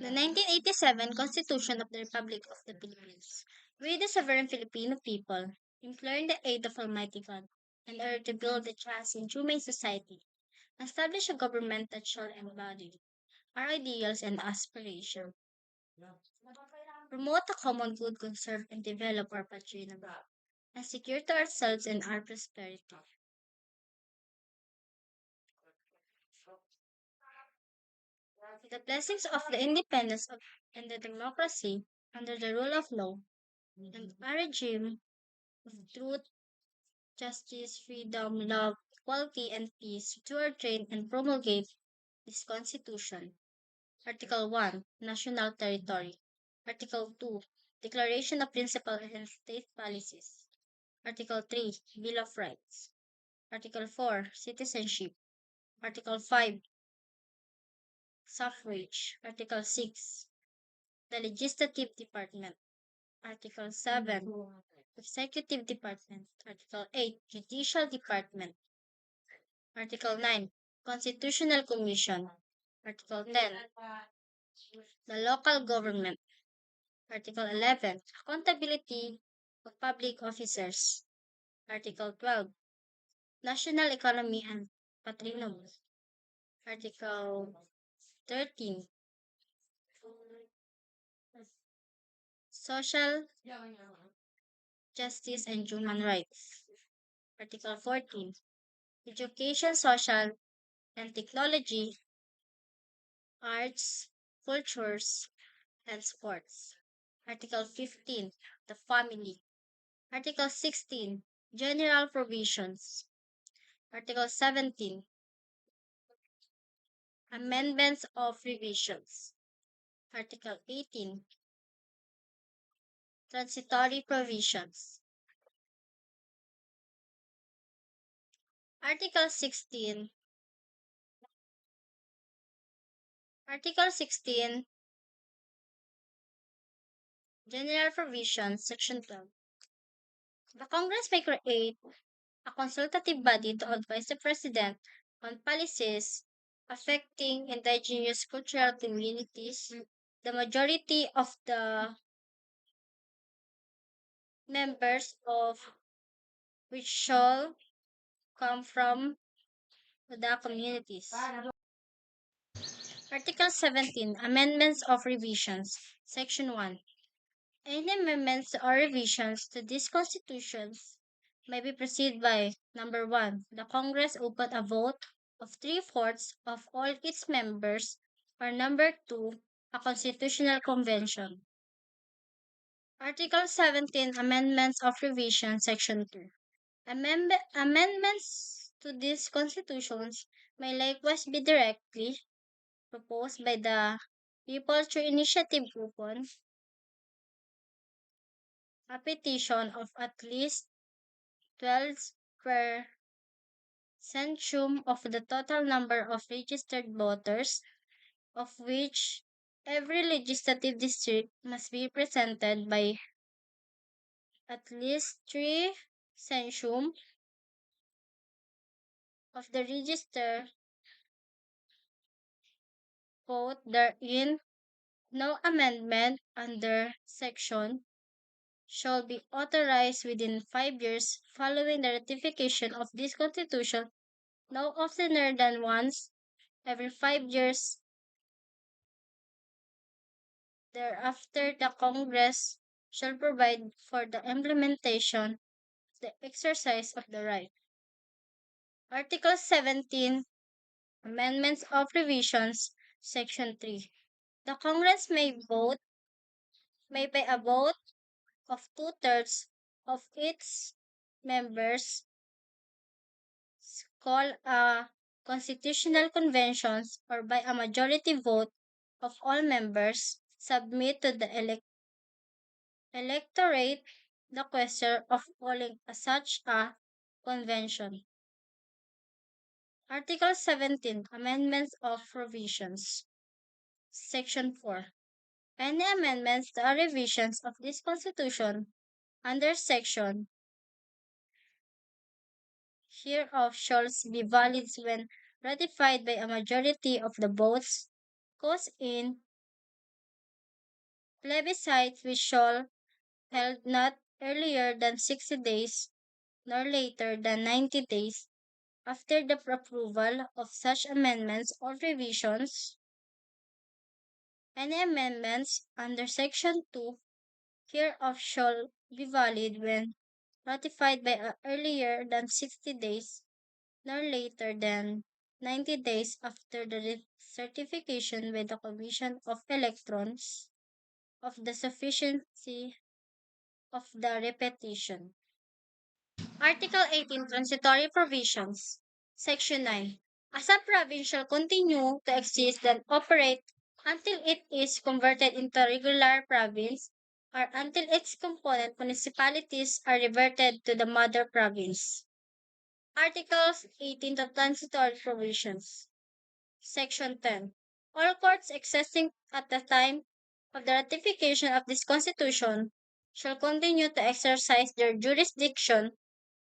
The 1987 Constitution of the Republic of the Philippines. We, the sovereign Filipino people, implore the aid of Almighty God, in order to build a just and humane society, establish a government that shall embody our ideals and aspirations, promote the common good, conserve and develop our patrimony, and secure to ourselves and our prosperity. The blessings of the independence of, and the democracy under the rule of law and a regime of truth, justice, freedom, love, equality, and peace to ordain and promulgate this Constitution. Article 1. National Territory. Article 2. Declaration of Principles and State Policies. Article 3. Bill of Rights. Article 4. Citizenship. Article 5. Suffrage. Article 6. The Legislative Department. Article 7. Executive Department. Article 8. Judicial Department. Article 9. Constitutional Commission. Article 10. The Local Government. Article 11. Accountability of Public Officers. Article 12. National Economy and Patrimony. Article 13. Social Justice and Human Rights. Article 14. Education, Social and Technology, Arts, Cultures, and Sports. Article 15. The Family. Article 16. General Provisions. Article 17. Amendments of Revisions. Article 18. Transitory Provisions. Article 16. Article 16. General Provisions, Section 12. The Congress may create a consultative body to advise the President on policies affecting indigenous cultural communities. The majority of the members of which shall come from the communities. Article 17. Amendments of Revisions. Section 1. Any amendments or revisions to these constitutions may be proceeded by number 1. The Congress open a vote of 3/4 of all its members, or number 2. A constitutional convention. Article 17. Amendments of Revision, Section 2. Amendments to these constitutions may likewise be directly proposed by the people through initiative coupon, a petition of at least 12 per centum of the total number of registered voters, of which every legislative district must be represented by at least 3 centum of the registered vote therein. No amendment under section shall be authorized within 5 years following the ratification of this Constitution, no oftener than once every 5 years thereafter. The Congress shall provide for the implementation, the exercise of the right. Article 17. Amendments of Revisions, Section 3. The Congress may by a vote of 2/3 of its members call a constitutional conventions, or by a majority vote of all members submit to the electorate the question of calling such a convention. Article 17. Amendments of Provisions. Section 4. Any amendments or revisions of this Constitution under section hereof shall be valid when ratified by a majority of the votes cast in plebiscite which shall held not earlier than 60 days nor later than 90 days after the approval of such amendments or revisions. Any amendments under Section 2 hereof shall be valid when ratified by earlier than 60 days nor later than 90 days after the certification by the Commission of Electrons of the sufficiency of the repetition. Article 18 Transitory Provisions Section 9 A sub-province shall continue to exist and operate until it is converted into a regular province or until its component municipalities are reverted to the mother province. Articles 18 The Transitory Provisions Section 10 All courts existing at the time of the ratification of this Constitution shall continue to exercise their jurisdiction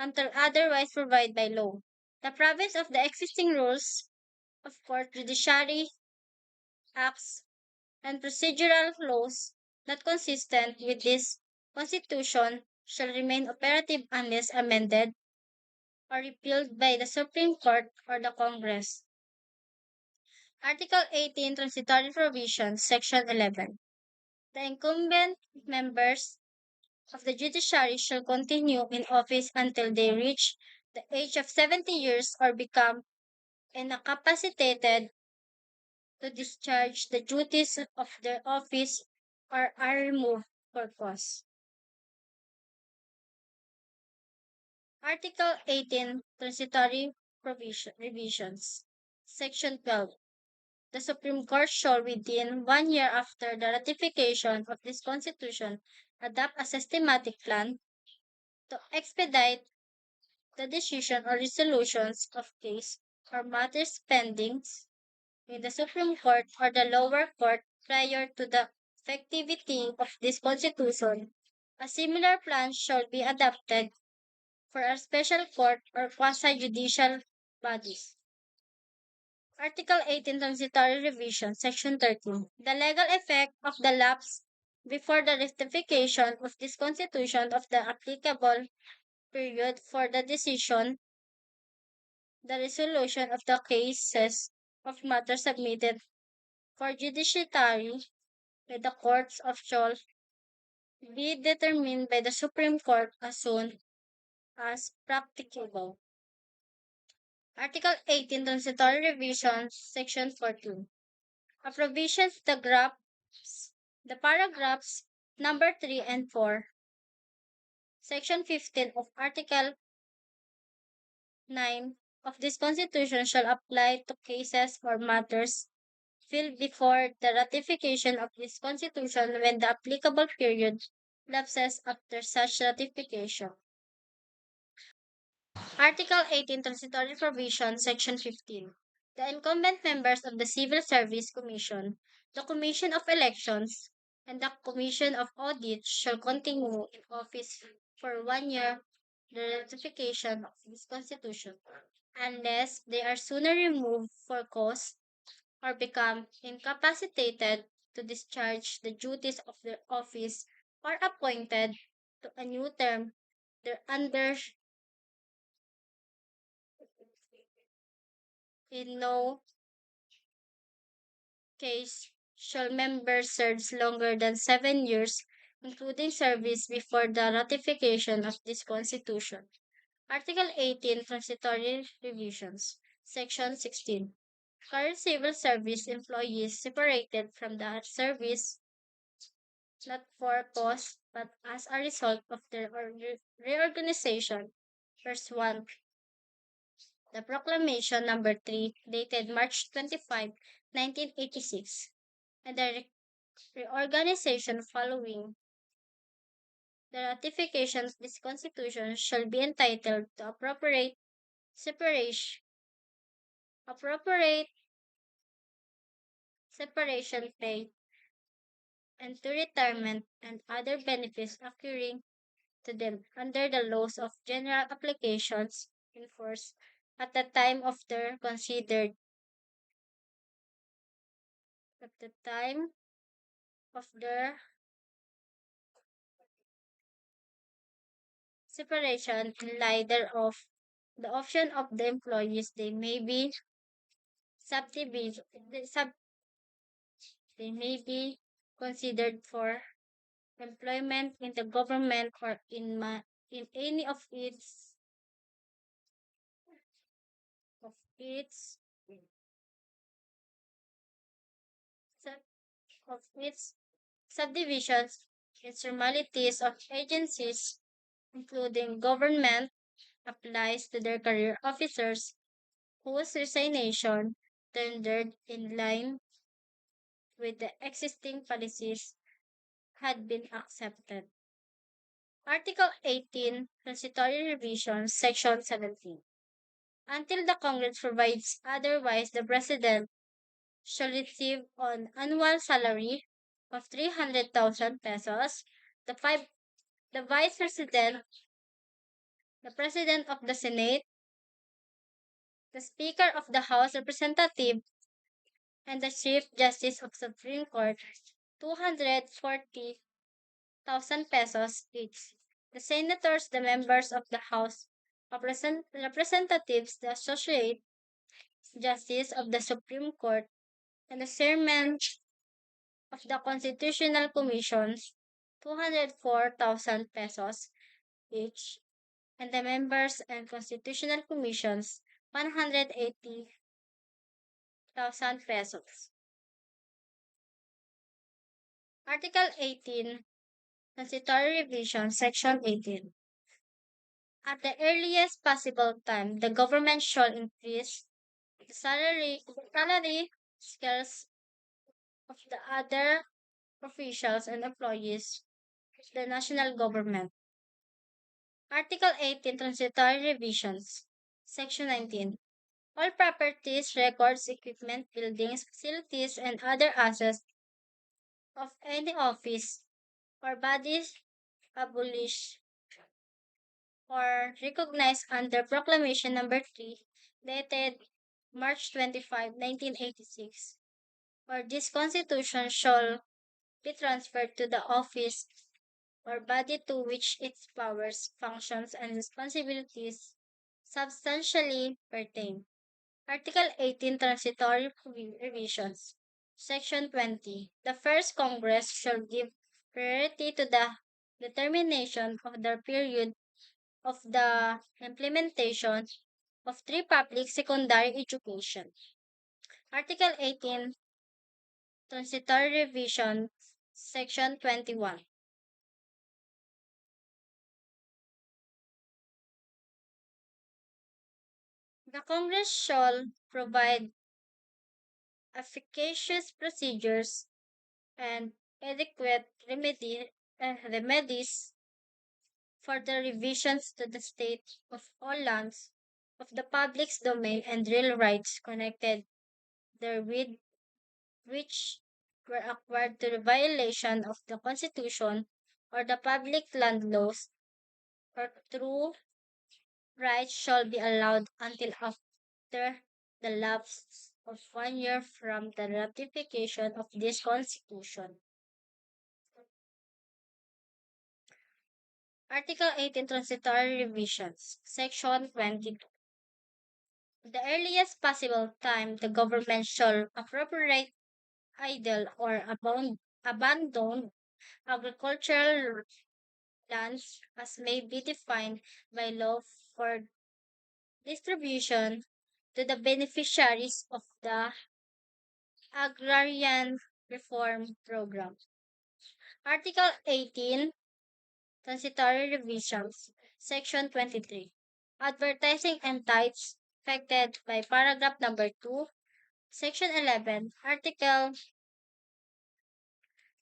until otherwise provided by law. The province of the existing rules of court, judiciary, acts, and procedural laws not consistent with this Constitution shall remain operative unless amended or repealed by the Supreme Court or the Congress. Article 18 Transitory Provisions, Section 11. The incumbent members of the judiciary shall continue in office until they reach the age of 70 years or become incapacitated to discharge the duties of their office or are removed for cause. Article 18 Transitory Revisions Section 12 The Supreme Court shall within 1 year after the ratification of this Constitution adopt a systematic plan to expedite the decision or resolutions of case or matters pending in the Supreme Court or the lower court prior to the effectivity of this Constitution. A similar plan shall be adopted for a special court or quasi-judicial bodies. Article 18 Transitory Revision, Section 13. The legal effect of the lapse before the ratification of this Constitution of the applicable period for the decision, the resolution of the cases of matters submitted for judiciary by the courts of shall be determined by the Supreme Court as soon as practicable. Article 18 Transitory Revision, Section 14. A provisions the paragraphs number 3 and 4, Section 15 of Article 9 of this Constitution shall apply to cases or matters filed before the ratification of this Constitution when the applicable period lapses after such ratification. Article 18 Transitory Provision, Section 15. The incumbent members of the Civil Service Commission, the Commission of Elections, and the Commission of Audit shall continue in office for 1 year the ratification of this Constitution, unless they are sooner removed for cause or become incapacitated to discharge the duties of their office or appointed to a new term thereunder. In no case shall member serves longer than 7 years, including service before the ratification of this Constitution. Article 18 Transitory Revisions Section 16 Current civil service employees separated from the service not for cause but as a result of their reorganization. First 1. The Proclamation Number 3, dated March 25, 1986, and the reorganization following the ratification of this Constitution shall be entitled to separation, appropriate separation pay, and to retirement and other benefits accruing to them under the laws of general applications in force at the time of their considered at the time of their separation in lie thereof, the option of the employees they may be subdivided, they may be considered for employment in the government or in any of its sub- of its subdivisions, instrumentalities of agencies, including government, applies to their career officers whose resignation tendered in line with the existing policies had been accepted. Article 18, Transitory Revision, Section 17. Until the Congress provides otherwise, the President shall receive an annual salary of 300,000 pesos. The, five, the Vice President, the President of the Senate, the Speaker of the House Representative, and the Chief Justice of Supreme Court, 240,000 pesos each. The senators, the members of the House of Representatives, the Associate Justice of the Supreme Court, and the Chairman of the Constitutional Commissions, 204,000 pesos each, and the members and Constitutional Commissions, 180,000 pesos. Article 18, Transitory Revision, Section 18. At the earliest possible time, the government shall increase the salary scales of the other officials and employees of the national government. Article 18, Transitory Revisions. Section 19. All properties, records, equipment, buildings, facilities, and other assets of any office or bodies abolished or recognized under Proclamation Number 3, dated March 25, 1986, or this Constitution shall be transferred to the office or body to which its powers, functions, and responsibilities substantially pertain. Article 18, Transitory Revisions. Section 20. The first Congress shall give priority to the determination of the period of the implementation of three public secondary education. Article 18, Transitory Revision, Section 21. The Congress shall provide efficacious procedures and adequate remedies for the revisions to the state of all lands of the public's domain and real rights connected therewith, which were acquired to the violation of the Constitution or the public land laws, or true rights shall be allowed until after the lapse of 1 year from the ratification of this Constitution. Article 18, Transitory Revisions, Section 22. The earliest possible time the government shall appropriate idle or abandoned agricultural lands as may be defined by law for distribution to the beneficiaries of the Agrarian Reform Program. Article 18, Transitory Revisions, Section 23. Advertising and tithes affected by paragraph number 2, Section 11, Article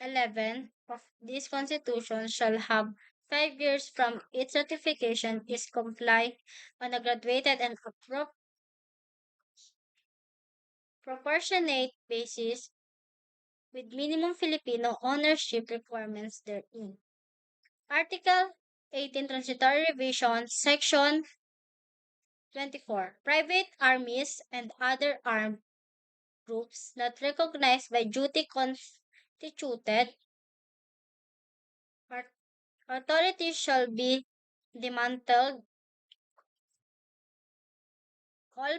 11 of this Constitution shall have 5 years from its ratification is comply on a graduated and proportionate basis with minimum Filipino ownership requirements therein. Article 18, Transitory Revision, Section 24. Private armies and other armed groups not recognized by duty constituted authorities shall be dismantled all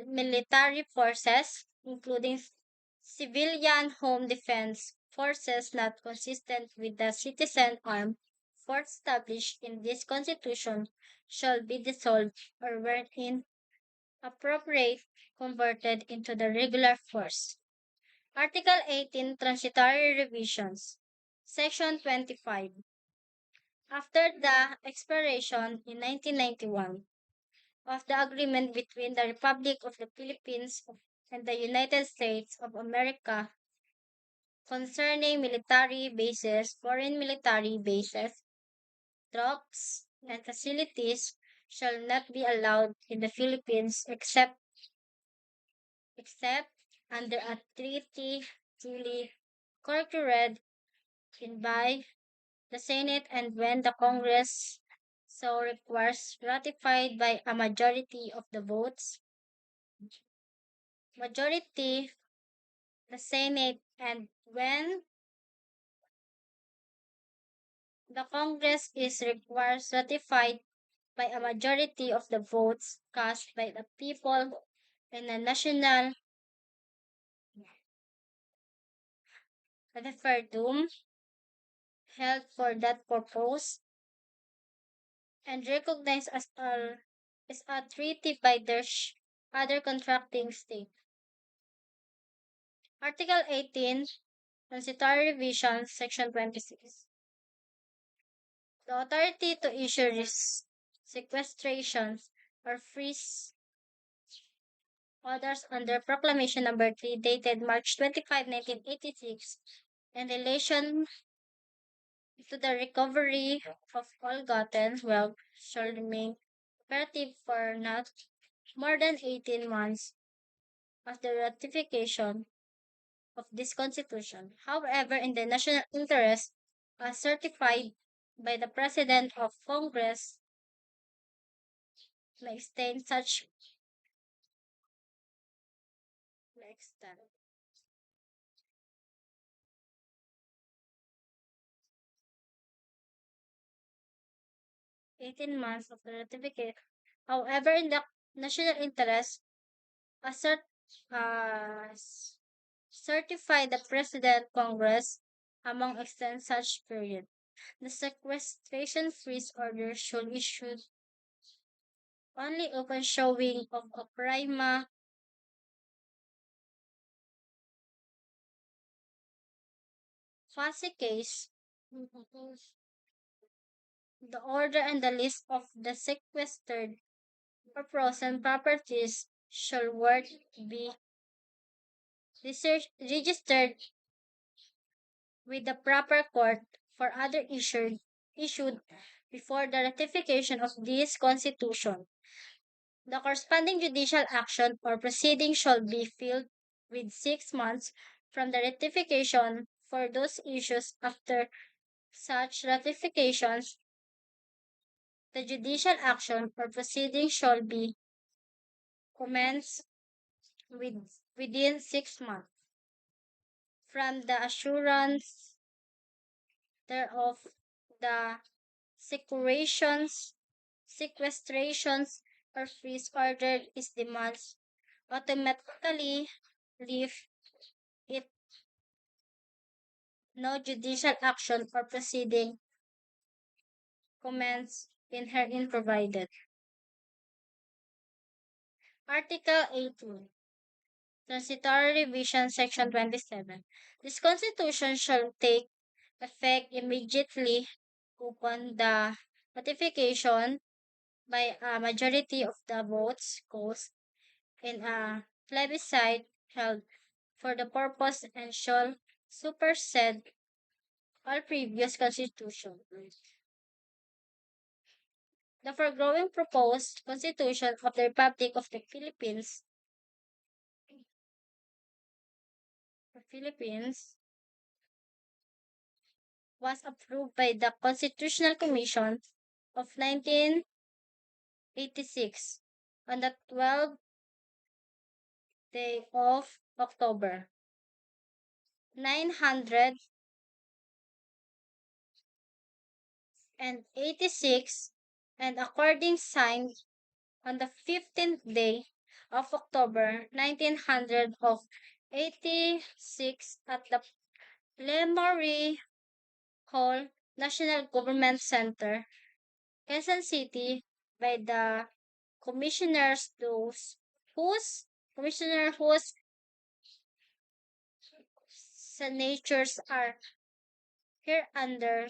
military forces, including civilian home defense forces not consistent with the citizen armed force established in this constitution, shall be dissolved or wherein appropriate converted into the regular force. Article 18 Transitory Revisions. Section 25. After the expiration in 1991 of the agreement between the Republic of the Philippines and the United States of America concerning military bases, foreign military bases, troops, and facilities shall not be allowed in the Philippines except under a treaty duly concurred in by the Senate and when the Congress so requires ratified by a majority of the votes, majority the Senate and when the Congress is requires ratified by a majority of the votes cast by the people in a national referendum held for that purpose and recognized as a treaty by their other contracting state. Article 18, Transitory Revision, Section 26. The authority to issue sequestrations or freeze orders under Proclamation Number 3 dated March 25, 1986 in relation to the recovery of all gotten wealth shall remain operative for not more than 18 months of the ratification of this Constitution. However, in the national interest, as certified by the President of Congress, may extend such may extend 18 months of the ratification. However, in the national interest, as as certify the President Congress among extend such period. The sequestration freeze order should issue only upon showing of a prima facie case. The order and the list of the sequestered or frozen properties shall work be registered with the proper court for other issued before the ratification of this Constitution. The corresponding judicial action or proceeding shall be filed with 6 months from the ratification for those issues after such ratifications. The judicial action or proceeding shall be commenced within 6 months from the assurance thereof. The sequestrations, or freeze order is demands automatically leave it no judicial action or proceeding commence in herein provided. Article 18. Transitory Revision Section 27. This Constitution shall take effect immediately upon the ratification by a majority of the votes cast in a plebiscite held for the purpose and shall supersede all previous constitutions. The foregoing proposed Constitution of the Republic of the Philippines was approved by the Constitutional Commission of 1986 on the 12th day of October 986 and according signed on the 15th day of October 1900 of 86 at the Lemory Hall National Government Center, Quezon City, by the commissioners those whose signatures are hereunder